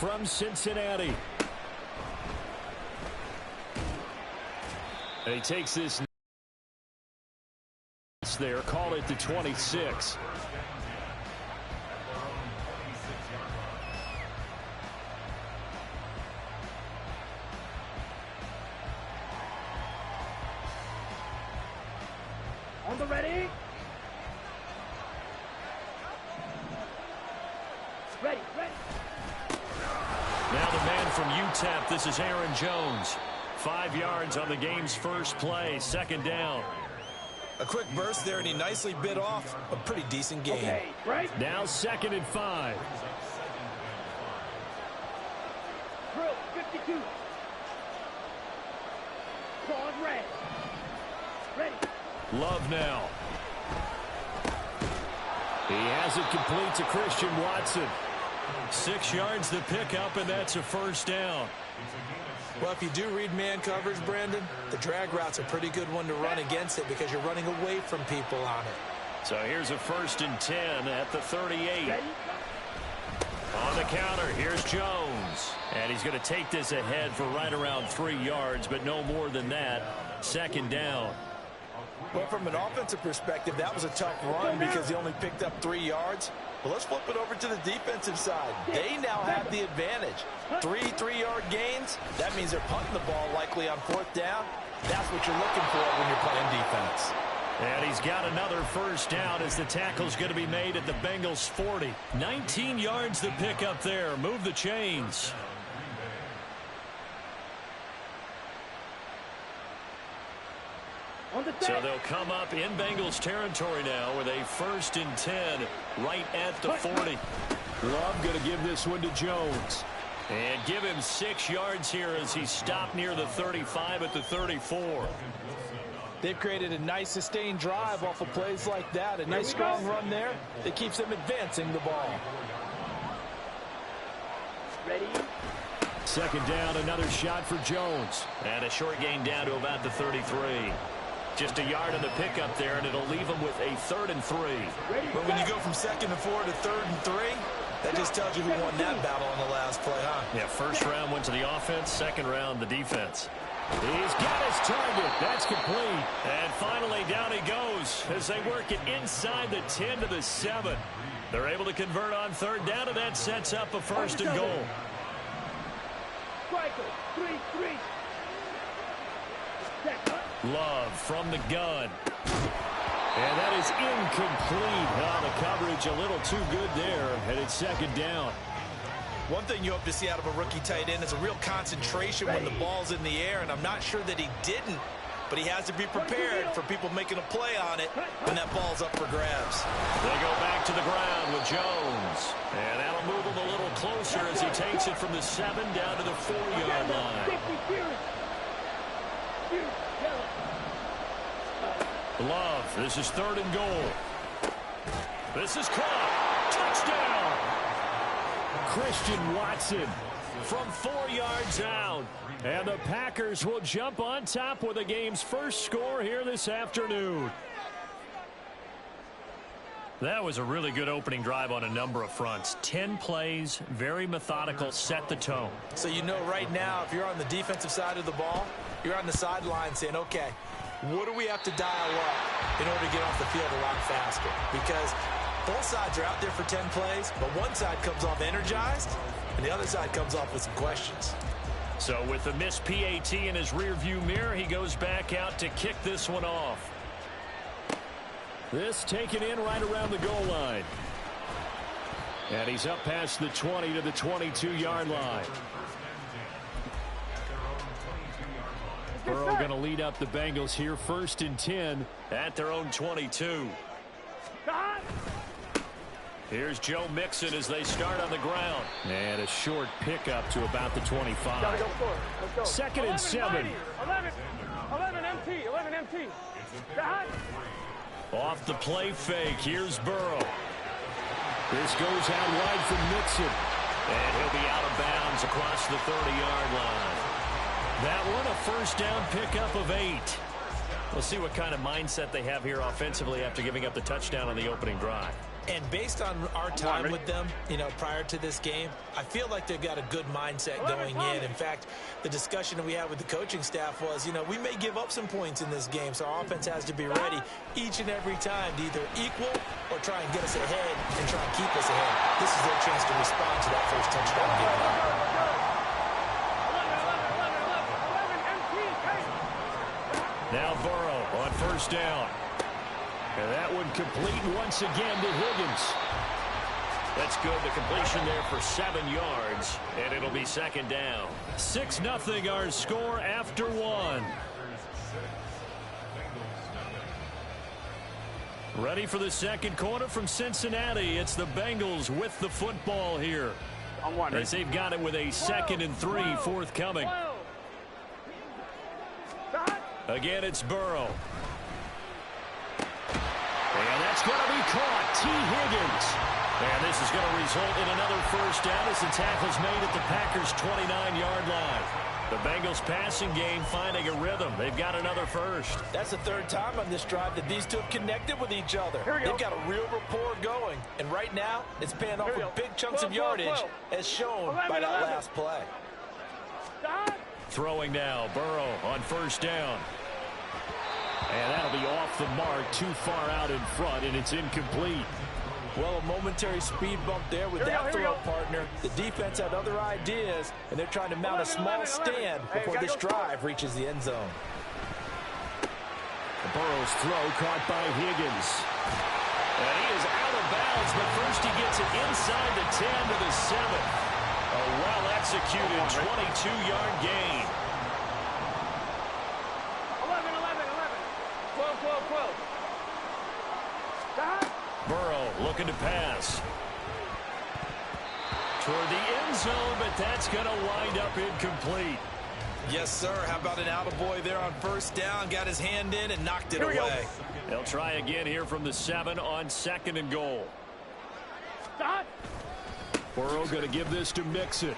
from Cincinnati. And he takes this there, call it the 26. On the ready. Ready. Now the man from UTEP, this is Aaron Jones. 5 yards on the game's first play, second down. A quick burst there, and he nicely bit off a pretty decent game. Okay, right. Now 2nd and 5. Drill, 52. Ball red. Ready. Love now. He has it complete to Christian Watson. 6 yards the pickup, and that's a first down. Well, if you do read man coverage, Brandon, the drag route's a pretty good one to run against it because you're running away from people on it. So here's a 1st and 10 at the 38. Ready. On the counter, here's Jones. And he's going to take this ahead for right around 3 yards, but no more than that. 2nd down. Well, from an offensive perspective, that was a tough run because he only picked up 3 yards. But let's flip it over to the defensive side. They now have the advantage. 3 3-yard gains. That means they're punting the ball likely on 4th down. That's what you're looking for when you're playing defense. And he's got another first down as the tackle's going to be made at the Bengals' 40. 19 yards the pick up there. Move the chains. So they'll come up in Bengals territory now with a 1st and 10 right at the 40. Love going to give this one to Jones. And give him 6 yards here as he stopped near the 35 at the 34. They've created a nice sustained drive off of plays like that. A nice strong run there that keeps them advancing the ball. Ready. 2nd down, another shot for Jones. And a short gain down to about the 33. Just a yard on the pickup there, and it'll leave him with a 3rd and 3. But when you go from 2nd and 4 to 3rd and 3, that just tells you who won that battle on the last play, huh? Yeah, 1st round went to the offense, 2nd round the defense. He's got his target. That's complete. And finally down he goes as they work it inside the 10 to the 7. They're able to convert on 3rd down, and that sets up a 1st and goal. Striker, 3-3. Love from the gun. And that is incomplete. The coverage a little too good there, and it's 2nd down. One thing you hope to see out of a rookie tight end is a real concentration when the ball's in the air, and I'm not sure that he didn't, but he has to be prepared for people making a play on it when that ball's up for grabs. They go back to the ground with Jones, and that'll move him a little closer as he takes it from the 7 down to the 4-yard line. Love, this is 3rd and goal. This is caught. Touchdown. Christian Watson from 4 yards out. And the Packers will jump on top with the game's first score here this afternoon. That was a really good opening drive on a number of fronts. 10 plays, very methodical, set the tone. So you know right now, if you're on the defensive side of the ball, you're on the sideline saying, okay, what do we have to dial up in order to get off the field a lot faster? Because both sides are out there for 10 plays, but one side comes off energized, and the other side comes off with some questions. So with the missed PAT in his rearview mirror, he goes back out to kick this one off. This taken in right around the goal line. And he's up past the 20 to the 22-yard line. Burrow going to lead up the Bengals here, 1st and 10 at their own 22. Here's Joe Mixon as they start on the ground. And a short pickup to about the 25. Gotta go for it. Let's go. 2nd and 7. 11 MT. Off the play fake, here's Burrow. This goes out wide from Mixon. And he'll be out of bounds across the 30-yard line. That one a 1st down pickup of 8. We'll see what kind of mindset they have here offensively after giving up the touchdown on the opening drive. And based on our time with them, prior to this game, I feel like they've got a good mindset going in. In fact, the discussion that we had with the coaching staff was, we may give up some points in this game, so our offense has to be ready each and every time to either equal or try and get us ahead and try and keep us ahead. This is their chance to respond to that first touchdown given up. Now Burrow on first down. And that one complete once again to Higgins. That's good. The completion there for 7 yards. And it'll be second down. 6-0 our score after one. Ready for the second quarter from Cincinnati. It's the Bengals with the football here. As they've got it with a 2nd and 3 forthcoming. Again, it's Burrow. And that's going to be caught. T. Higgins. And this is going to result in another first down as the tackle's made at the Packers' 29-yard line. The Bengals passing game finding a rhythm. They've got another first. That's the third time on this drive that these two have connected with each other. They've got a real rapport going. And right now, it's paying off with big chunks of yardage as shown by that last play. Throwing now, Burrow on first down. And that'll be off the mark, too far out in front, and it's incomplete. Well, a momentary speed bump there with that throw, partner. The defense had other ideas, and they're trying to mount a small stand before this drive reaches the end zone. Burrow's throw caught by Higgins. And he is out of bounds, but first he gets it inside the 10 to the 7. A well-executed 22-yard gain. 12. Burrow looking to pass. Toward the end zone, but that's going to wind up incomplete. Yes, sir. How about an attaboy there on first down? Got his hand in and knocked it away. They'll try again here from the 7 on 2nd and goal. Burrow going to give this to Mixon.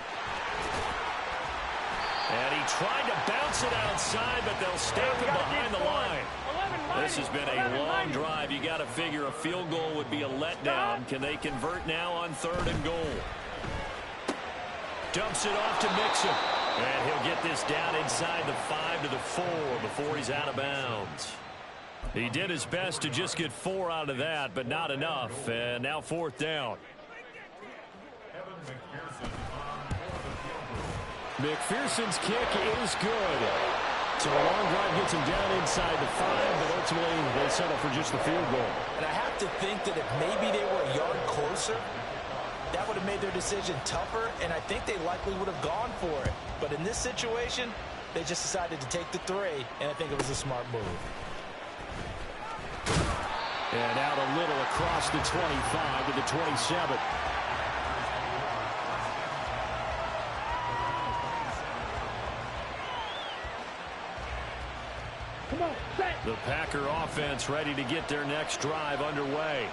And he tried to bounce it outside, but they'll stamp him behind the line. This has been a long drive. You got to figure a field goal would be a letdown. Can they convert now on 3rd and goal? Dumps it off to Mixon. And he'll get this down inside the 5 to the 4 before he's out of bounds. He did his best to just get 4 out of that, but not enough. And now 4th down. McPherson's kick is good. So a long drive gets him down inside the 5, but ultimately they settle for just the field goal. And I have to think that if maybe they were a yard closer, that would have made their decision tougher, and I think they likely would have gone for it. But in this situation, they just decided to take the 3, and I think it was a smart move. And out a little across the 25 to the 27. The Packer offense ready to get their next drive underway.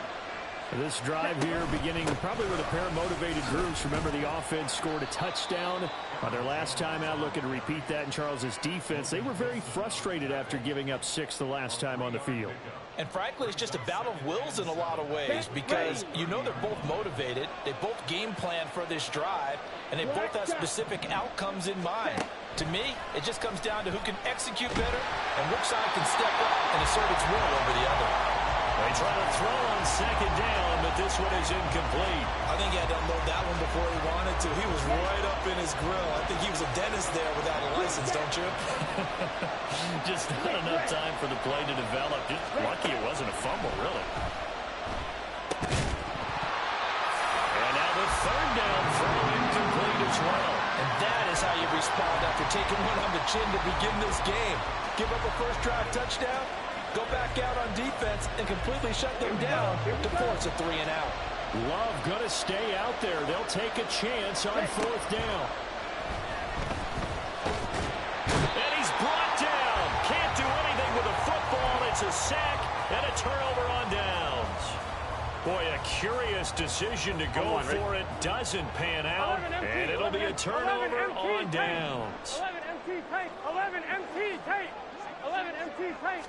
This drive here beginning probably with a pair of motivated groups. Remember, the offense scored a touchdown on their last time out. Looking to repeat that in Charles's defense. They were very frustrated after giving up 6 the last time on the field. And frankly, it's just a battle of wills in a lot of ways because they're both motivated. They both game plan for this drive, and they both have specific outcomes in mind. To me, it just comes down to who can execute better and which side can step up and assert its will over the other. They try to throw on 2nd down, but this one is incomplete. I think he had to unload that one before he wanted to. He was right up in his grill. I think he was a dentist there without a license, don't you? Just not enough time for the play to develop. Just lucky it wasn't a fumble, really. And now the 3rd down throw incomplete as well. And that is how you respond after taking one on the chin to begin this game. Give up a first drive touchdown, go back out on defense, and completely shut them down to force a 3 and out. Love going to stay out there. They'll take a chance on 4th down. And he's brought down. Can't do anything with a football. It's a sack and a turnover on downs. Boy, a curious decision to go for it. Doesn't pan out, and it'll be a turnover on downs. 11 MT tape. 11 MT tape. 11 MT tape.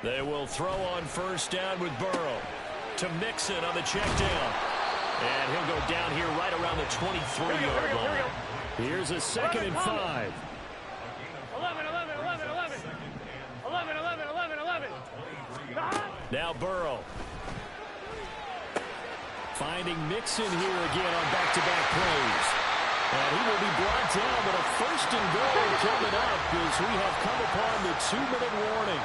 They will throw on first down with Burrow. to Mixon on the check down. And he'll go down here right around the 23-yard line. Here's a 2nd and 5. 11, 11, 11, 11. 11, 11, 11, 11. Now Burrow. Finding Mixon here again on back-to-back plays. And he will be brought down, but a 1st and goal coming up as we have come upon the 2-minute warning.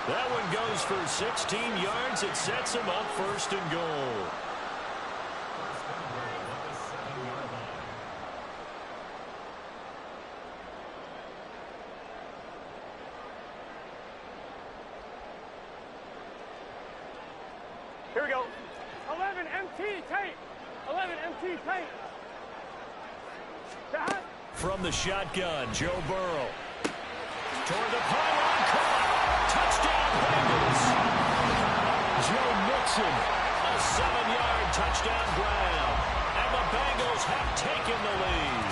That one goes for 16 yards. It sets him up 1st and goal. Here we go. 11 MT tape. 11 MT tape. From the shotgun, Joe Burrow. Toward the pylon, caught. Touchdown, Bengals. Joe Mixon, a 7-yard touchdown grab. And the Bengals have taken the lead.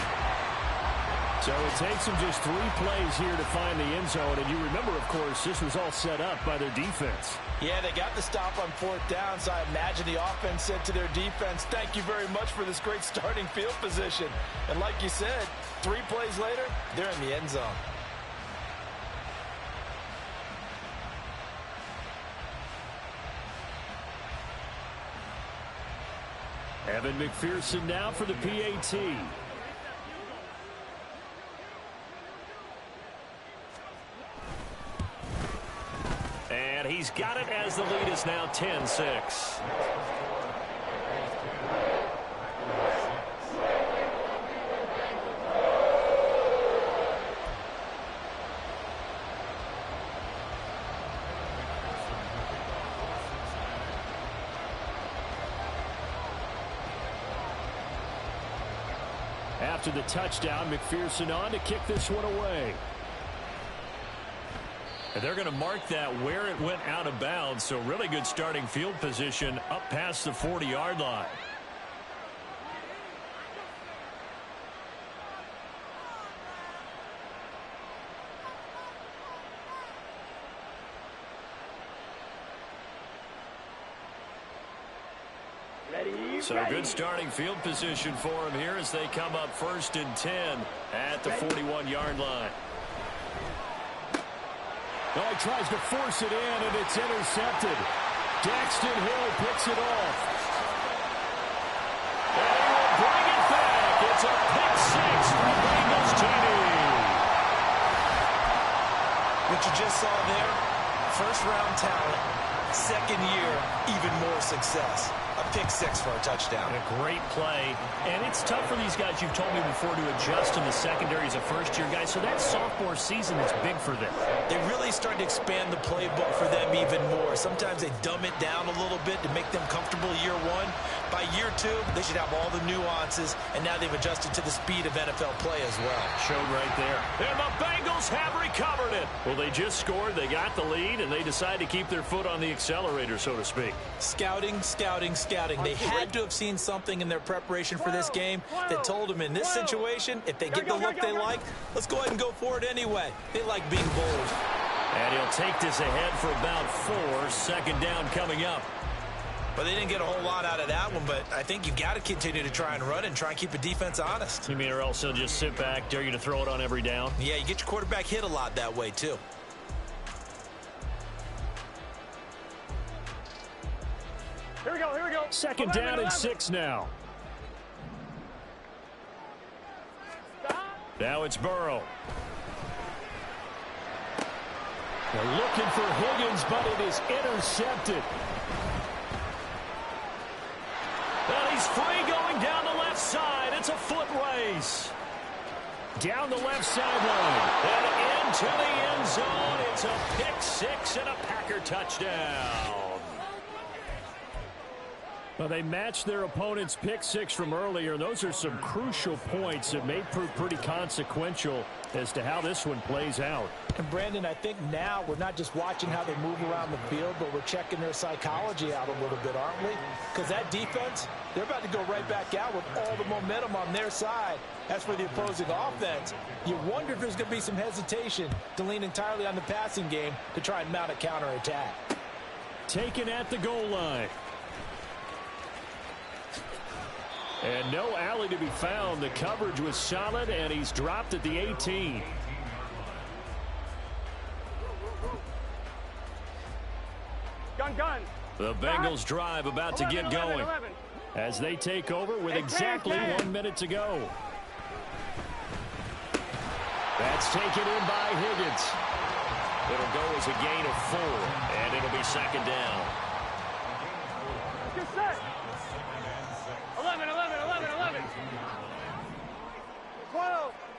So it takes them just 3 plays here to find the end zone. And you remember, of course, this was all set up by their defense. Yeah, they got the stop on 4th down, so I imagine the offense said to their defense, thank you very much for this great starting field position. And like you said, 3 plays later, they're in the end zone. Evan McPherson now for the PAT. And he's got it as the lead is now 10-6. After the touchdown, McPherson on to kick this one away. And they're going to mark that where it went out of bounds, so really good starting field position up past the 40-yard line. So good starting field position for him here as they come up 1st and 10 at the 41-yard line. Oh, he tries to force it in, and it's intercepted. Daxton Hill picks it off. And he will bring it back. It's a pick 6 for Bengals TD. What you just saw there, 1st-round talent, 2nd year, even more success. A pick 6 for a touchdown. And a great play. And it's tough for these guys, you've told me before, to adjust in the secondary as a first-year guy. So that sophomore season is big for them. They really started to expand the playbook for them even more. Sometimes they dumb it down a little bit to make them comfortable year 1. By year 2, they should have all the nuances, and now they've adjusted to the speed of NFL play as well. Showed right there. And the Bengals have recovered it. Well, they just scored, they got the lead, and they decide to keep their foot on the accelerator, so to speak. Scouting, scouting, scouting. They had to have seen something in their preparation for this game that told them in this situation, if they get the look they like, let's go ahead and go for it anyway. They like being bold. And he'll take this ahead for about 4. 2nd down coming up. But they didn't get a whole lot out of that one, but I think you've got to continue to try and run and try and keep the defense honest. You mean, or else they'll just sit back, dare you to throw it on every down? Yeah, you get your quarterback hit a lot that way, too. Here we go, here we go. 2nd down and 6 now. Now it's Burrow. They're looking for Higgins, but it is intercepted. And he's free going down the left side. It's a foot race. Down the left sideline. And into the end zone. It's a pick 6 and a Packer touchdown. Well, they matched their opponent's pick 6 from earlier, and those are some crucial points that may prove pretty consequential as to how this one plays out. And Brandon, I think now we're not just watching how they move around the field, but we're checking their psychology out a little bit, aren't we? Because that defense, they're about to go right back out with all the momentum on their side. As for the opposing offense, you wonder if there's going to be some hesitation to lean entirely on the passing game to try and mount a counterattack. taken at the goal line. And no alley to be found. The coverage was solid, and he's dropped at the 18. Gun. The Bengals drive about to get going 11. as they take over with exactly 1 minute to go. That's taken in by Higgins. It'll go as a gain of 4, and it'll be second down. Get set. 11.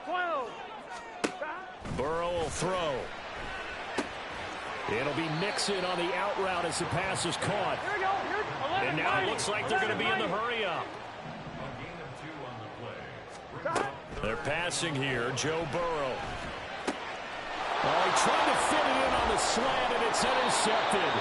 12. Burrow will throw. It'll be Mixon on the out route as the pass is caught. Here we go. 11, And now it looks like they're going to be in the hurry up. They're passing here. Joe Burrow. Oh, he tried to fit it in on the slant, and it's intercepted.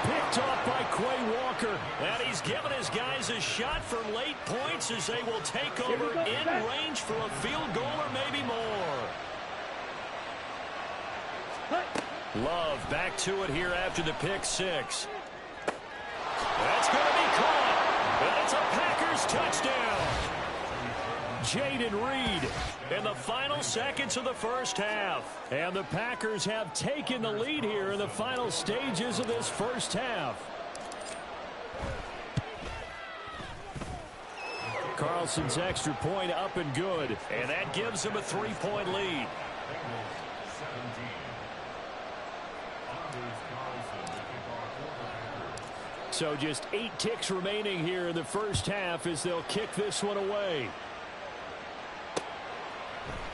Picked off by Quay Walker. And he's given his guys a shot for late points as they will take over in range for a field goal or maybe more. Love back to it here after the pick 6. That's going to be caught. And it's a Packers touchdown. Jaden Reed in the final seconds of the first half. And the Packers have taken the lead here in the final stages of this first half. Carlson's extra point up and good. And that gives him a 3-point lead. So just 8 ticks remaining here in the first half as they'll kick this one away.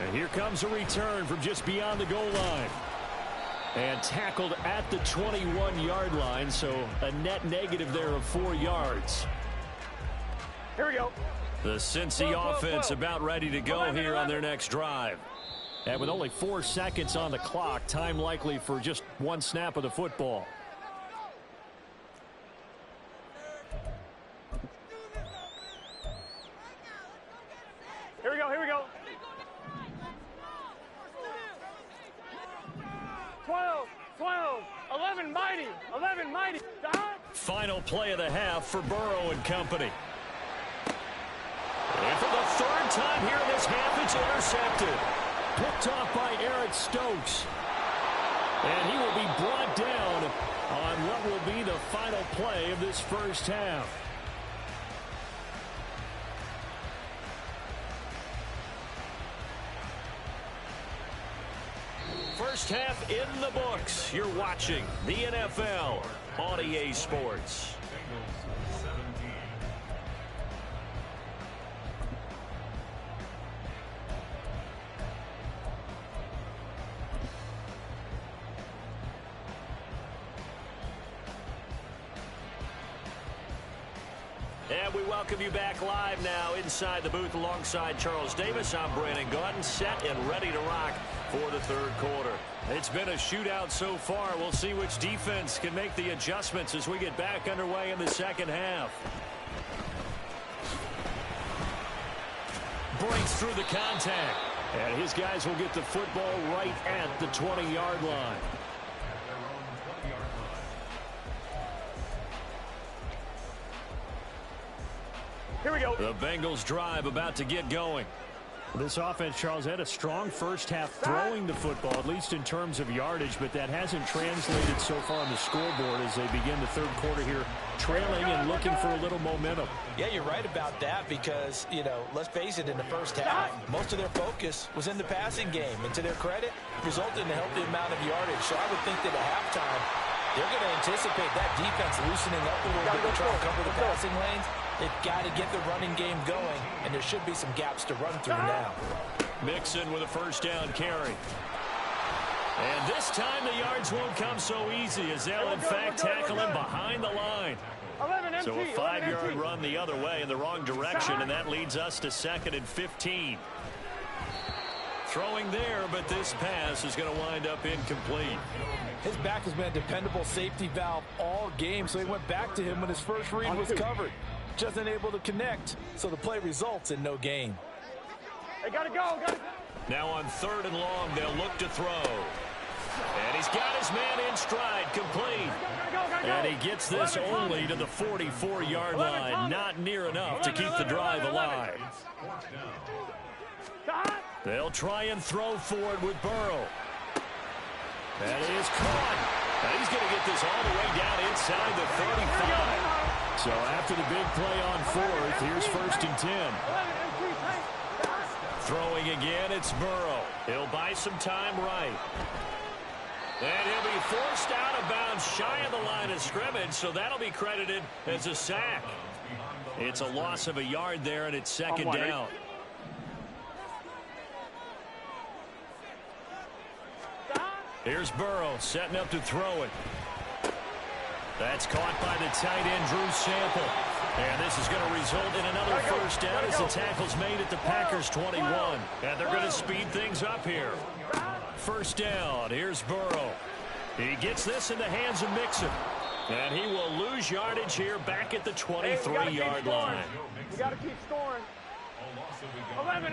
And here comes a return from just beyond the goal line. And tackled at the 21-yard line, so a net negative there of 4 yards. Here we go. The Cincy offense about ready to go here on their next drive. And with only 4 seconds on the clock, time likely for just 1 snap of the football. Here we go. 12. 11 mighty. Final play of the half for Burrow and company. And for the 3rd time here in this half, it's intercepted. Picked off by Eric Stokes. And he will be brought down on what will be the final play of this first half. First half in the books. You're watching the NFL on EA Sports. And we welcome you back live now inside the booth alongside Charles Davis. I'm Brandon Gaudin, set and ready to rock for the 3rd quarter. It's been a shootout so far. We'll see which defense can make the adjustments as we get back underway in the second half. Breaks through the contact. And his guys will get the football right at the 20-yard line. Here we go. The Bengals drive about to get going. This offense, Charles, had a strong first half throwing the football, at least in terms of yardage, but that hasn't translated so far on the scoreboard as they begin the 3rd quarter here, trailing and looking for a little momentum. Yeah, you're right about that because, let's face it, in the first half, most of their focus was in the passing game. And to their credit, resulted in a healthy amount of yardage. So I would think that at halftime, they're going to anticipate that defense loosening up a little bit to try to cover the passing lanes. They've got to get the running game going, and there should be some gaps to run through now. Mixon with a first down carry. And this time the yards won't come so easy as they'll, in fact, tackle him behind the line. So a 5-yard run the other way in the wrong direction, and that leads us to 2nd and 15. Throwing there, but this pass is going to wind up incomplete. His back has been a dependable safety valve all game, so he went back to him when his first read was covered. Just unable to connect, so the play results in no gain. They gotta go. Now on 3rd and long, they'll look to throw. And he's got his man in stride, complete. And he gets this only to the 44-yard line. Not near enough to keep the drive alive. They'll try and throw forward with Burrow. That is caught. And he's going to get this all the way down inside the 35. So after the big play on fourth, here's 1st and 10. Throwing again, it's Burrow. He'll buy some time right. And he'll be forced out of bounds shy of the line of scrimmage, so that'll be credited as a sack. It's a loss of a yard there, and it's 2nd down. Here's Burrow setting up to throw it. That's caught by the tight end, Drew Sample. And this is going to result in another first down as the tackle's made at the Packers' 21. And they're going to speed things up here. First down, here's Burrow. He gets this in the hands of Mixon. And he will lose yardage here back at the 23-yard line. You got to keep scoring. 11.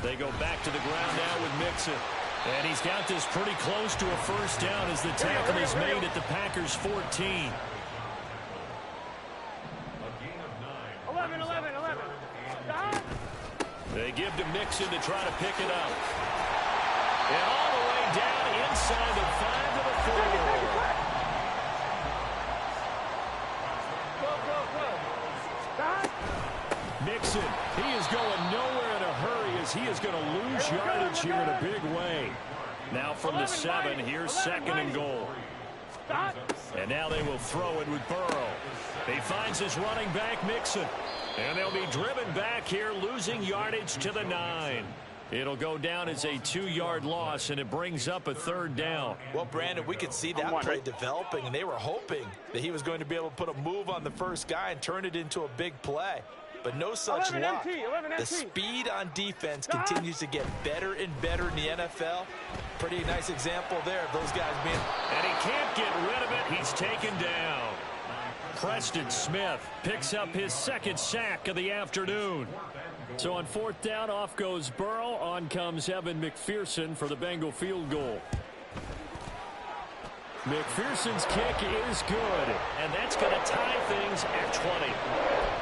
They go back to the ground now with Mixon. And he's got this pretty close to a first down as the tackle is made at the Packers' 14. 11. They give to Mixon to try to pick it up. And all the way down inside the 5 to the 4. Mixon, he is going nowhere in a hurry as he is going to lose yardage here in a big way. Now from the 7, here's 2nd and goal. And now they will throw it with Burrow. He finds his running back, Mixon. And they'll be driven back here, losing yardage to the 9. It'll go down as a 2-yard loss, and it brings up a 3rd down. Well, Brandon, we could see that play developing, and they were hoping that he was going to be able to put a move on the first guy and turn it into a big play. But no such luck. The speed on defense continues to get better and better in the NFL. Pretty nice example there of those guys being... And he can't get rid of it. He's taken down. Preston Smith picks up his 2nd sack of the afternoon. So on 4th down, off goes Burrow. On comes Evan McPherson for the Bengal field goal. McPherson's kick is good, and that's going to tie things at 20.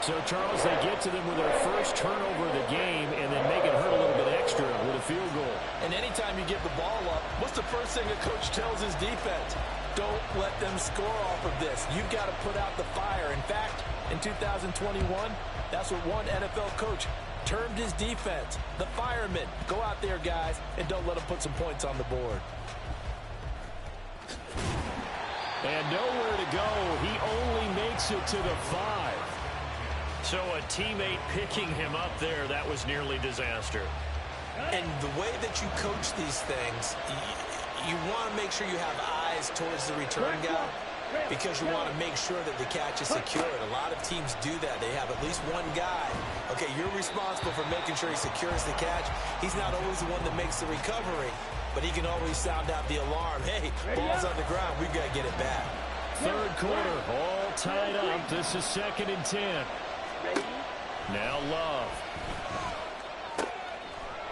So, Charles, they get to them with their first turnover of the game and then make it hurt a little bit extra with a field goal. And anytime you give the ball up, what's the first thing a coach tells his defense? Don't let them score off of this. You've got to put out the fire. In fact, in 2021, that's what one NFL coach termed his defense, the firemen. Go out there, guys, and don't let them put some points on the board. And nowhere to go. He only makes it to the 5. So a teammate picking him up there, that was nearly disaster. And the way that you coach these things, you want to make sure you have eyes towards the return guy because you want to make sure that the catch is secured. A lot of teams do that. They have at least one guy. Okay, you're responsible for making sure he secures the catch. He's not always the one that makes the recovery, but he can always sound out the alarm. Hey, ball's on the ground. We've got to get it back. 3rd quarter, all tied up. This is 2nd and 10. Now Love.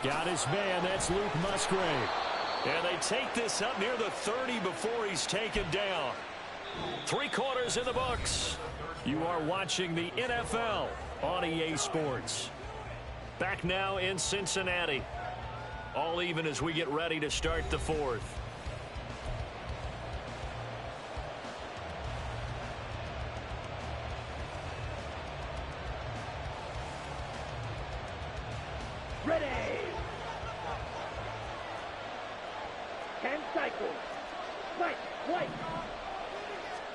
Got his man. That's Luke Musgrave. And they take this up near the 30 before he's taken down. 3 quarters in the books. You are watching the NFL on EA Sports. Back now in Cincinnati. All even as we get ready to start the 4th. Ready. 10 cycles. Right.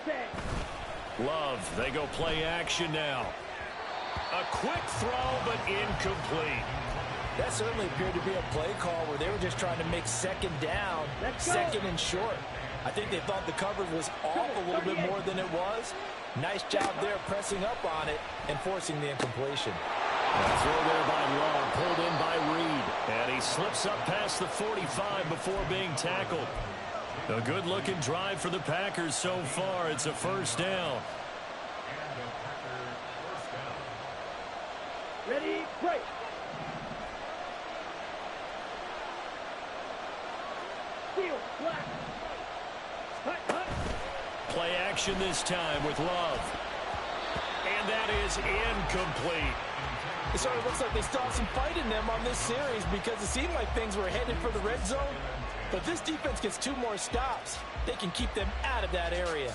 Set. Love, they go play action now. A quick throw, but incomplete. That certainly appeared to be a play call where they were just trying to make 2nd down, 2nd and short. I think they thought the coverage was off a little bit more than it was. Nice job there pressing up on it and forcing the incompletion. A throw there by Love, pulled in by Reed. And he slips up past the 45 before being tackled. A good-looking drive for the Packers so far. It's a 1st down. Ready, break. Play action this time with Love. And that is incomplete. It sort of looks like they still have some fight in them on this series because it seemed like things were headed for the red zone. But this defense gets 2 more stops. They can keep them out of that area.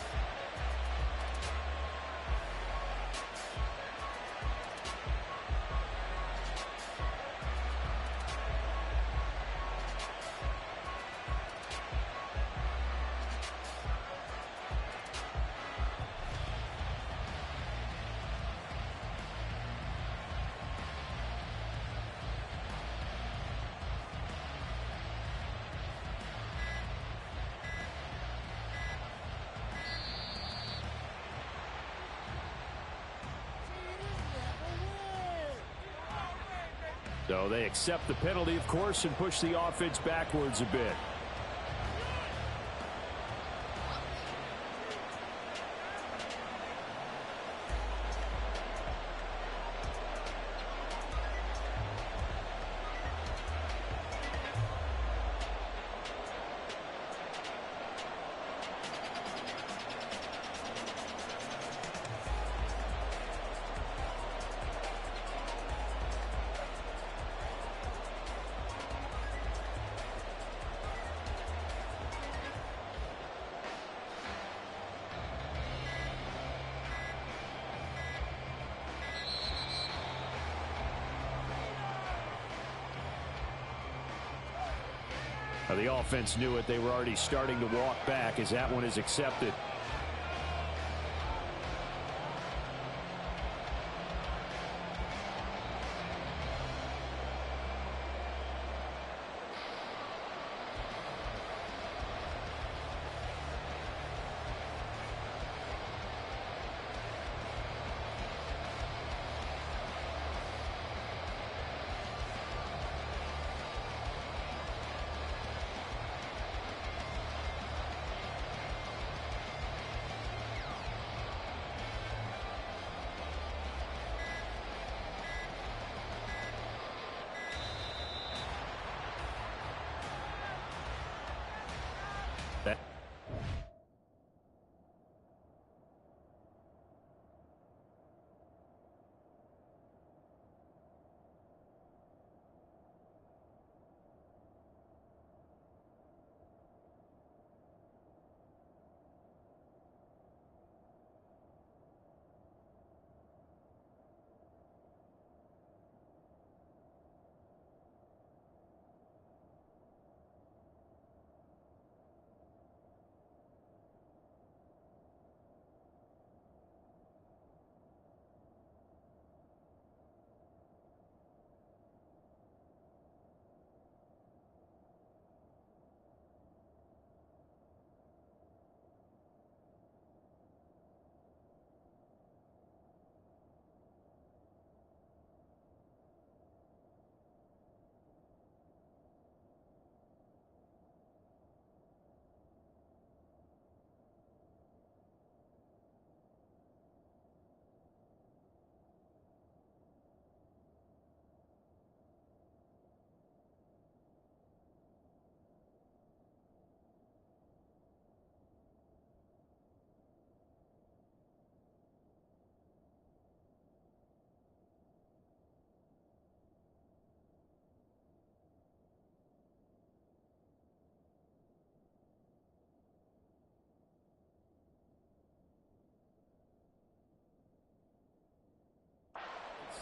So they accept the penalty, of course, and push the offense backwards a bit. The offense knew it. They were already starting to walk back as that one is accepted.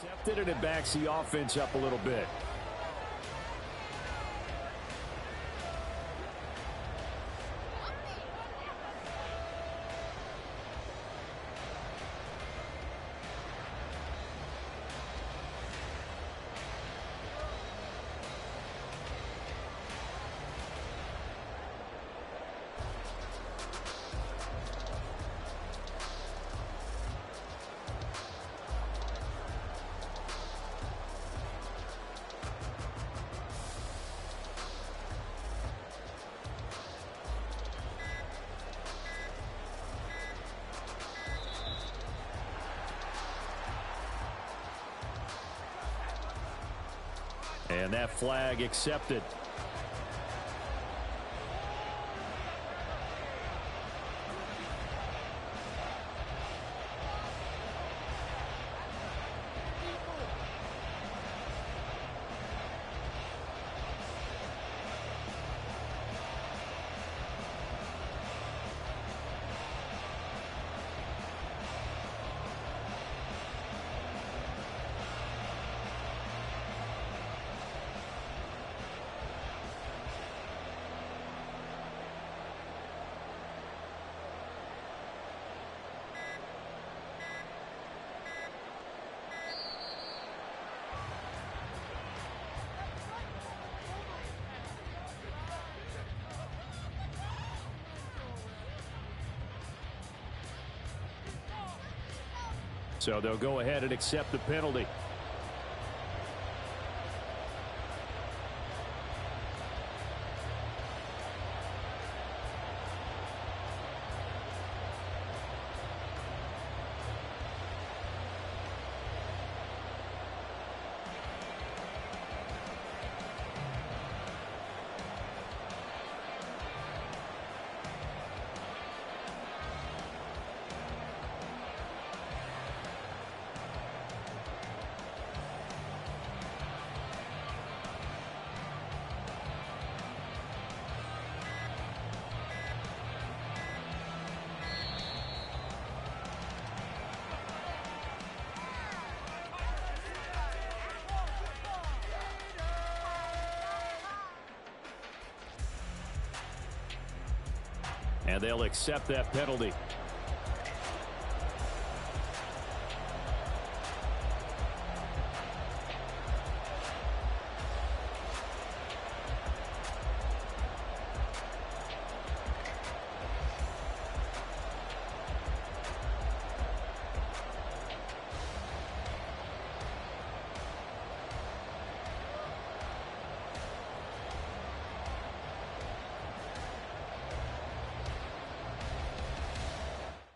Accepted, and it backs the offense up a little bit. And that flag accepted. So they'll go ahead and accept the penalty. And they'll accept that penalty.